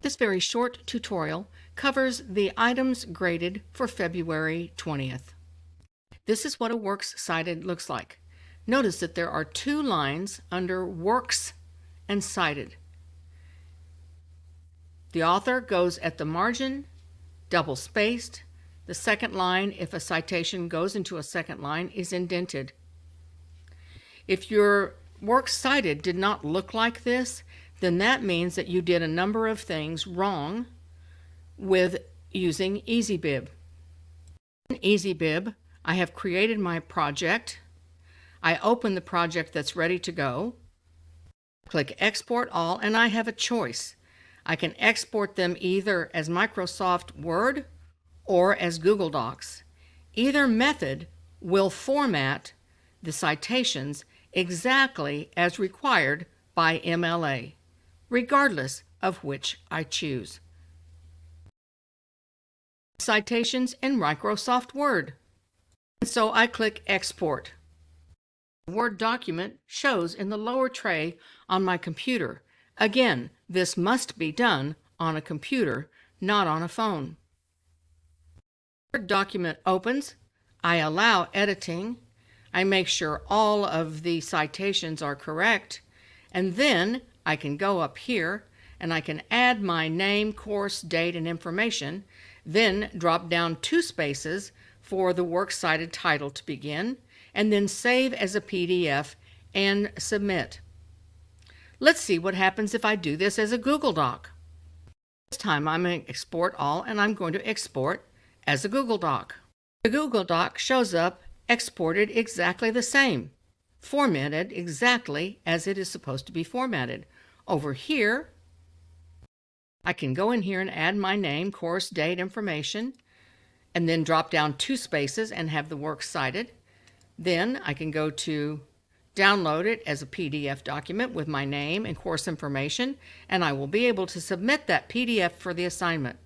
This very short tutorial covers the items graded for February 20th. This is what a works cited looks like. Notice that there are two lines under works and cited. The author goes at the margin, double spaced. The second line, if a citation goes into a second line, is indented. If your works cited did not look like this, then that means that you did a number of things wrong with using EasyBib. In EasyBib, I have created my project. I open the project that's ready to go, click Export All, and I have a choice. I can export them either as Microsoft Word or as Google Docs. Either method will format the citations exactly as required by MLA, regardless of which I choose. Citations in Microsoft Word. And so I click Export. The Word document shows in the lower tray on my computer. Again, this must be done on a computer, not on a phone. The Word document opens. I allow editing. I make sure all of the citations are correct, and then I can go up here and I can add my name, course, date, and information, then drop down 2 spaces for the works cited title to begin, and then save as a PDF and submit. Let's see what happens if I do this as a Google Doc. This time I'm going to export all, and I'm going to export as a Google Doc. The Google Doc shows up exported exactly the same, formatted exactly as it is supposed to be formatted. Over here, I can go in here and add my name, course, date, information, and then drop down 2 spaces and have the works cited. Then I can go to download it as a PDF document with my name and course information, and I will be able to submit that PDF for the assignment.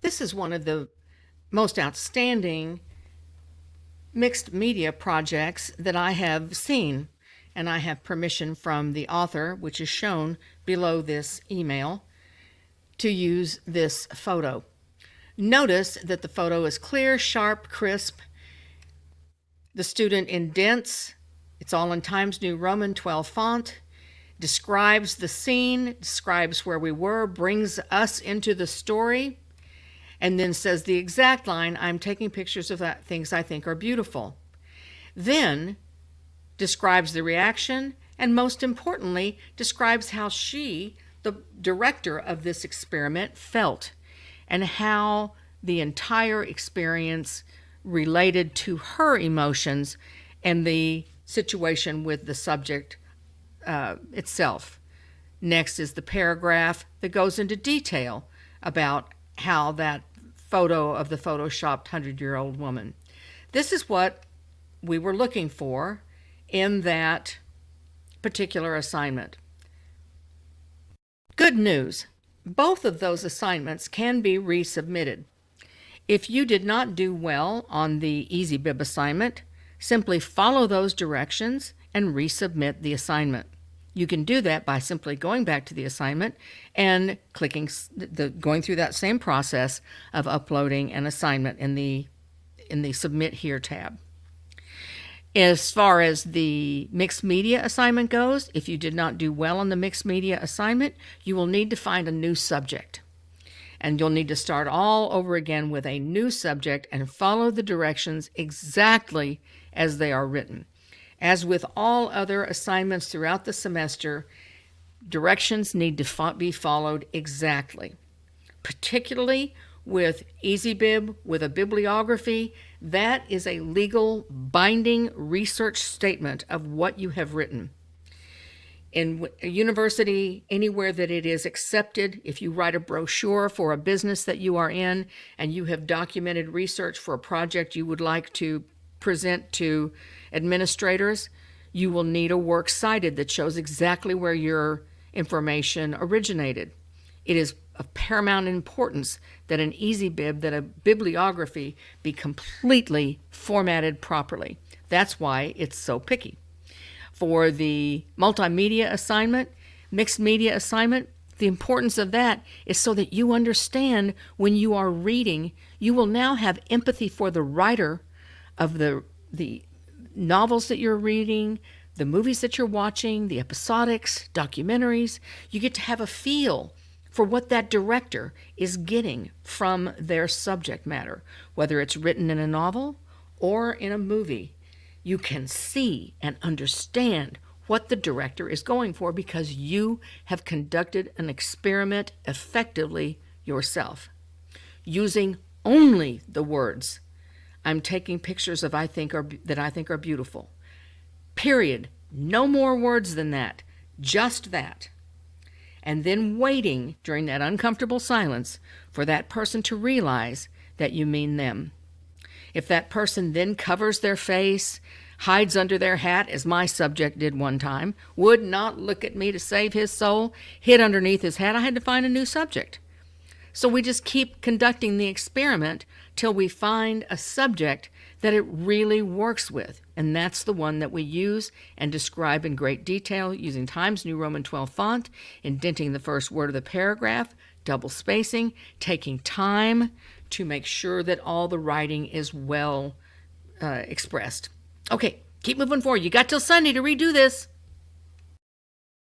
This is one of the most outstanding mixed media projects that I have seen, and I have permission from the author, which is shown below this email, to use this photo. Notice that the photo is clear, sharp, crisp. The student indents. It's all in Times New Roman 12 font. Describes the scene, describes where we were, brings us into the story, and then says the exact line, I'm taking pictures of things I think are beautiful. Then describes the reaction, and most importantly, describes how she, the director of this experiment, felt, and how the entire experience related to her emotions and the situation with the subject itself. Next is the paragraph that goes into detail about how that photo of the photoshopped 100-year-old woman. This is what we were looking for in that particular assignment. Good news. Both of those assignments can be resubmitted. If you did not do well on the EasyBib assignment, simply follow those directions and resubmit the assignment. You can do that by simply going back to the assignment and going through that same process of uploading an assignment in the Submit Here tab. As far as the mixed media assignment goes, if you did not do well on the mixed media assignment, you will need to find a new subject. And you'll need to start all over again with a new subject and follow the directions exactly as they are written. As with all other assignments throughout the semester, directions need to be followed exactly. Particularly with EasyBib, with a bibliography, that is a legal binding research statement of what you have written. In a university, anywhere that it is accepted, if you write a brochure for a business that you are in and you have documented research for a project you would like to present to administrators, you will need a works cited that shows exactly where your information originated. It is of paramount importance that an EasyBib, that a bibliography be completely formatted properly. That's why it's so picky. For the multimedia assignment, mixed media assignment, The importance of that is so that you understand when you are reading, you will now have empathy for the writer of the novels that you're reading, the movies that you're watching, the episodics, documentaries. You get to have a feel for what that director is getting from their subject matter, whether it's written in a novel or in a movie. You can see and understand what the director is going for because you have conducted an experiment effectively yourself, using only the words, "I'm taking pictures of that I think are beautiful." Period. No more words than that. Just that. And then waiting during that uncomfortable silence for that person to realize that you mean them. If that person then covers their face, hides under their hat, as my subject did one time, would not look at me to save his soul, hid underneath his hat, I had to find a new subject. So we just keep conducting the experiment till we find a subject that it really works with. And that's the one that we use and describe in great detail using Times New Roman 12 font, indenting the first word of the paragraph, double spacing, taking time to make sure that all the writing is well expressed. Okay, keep moving forward. You got till Sunday to redo this.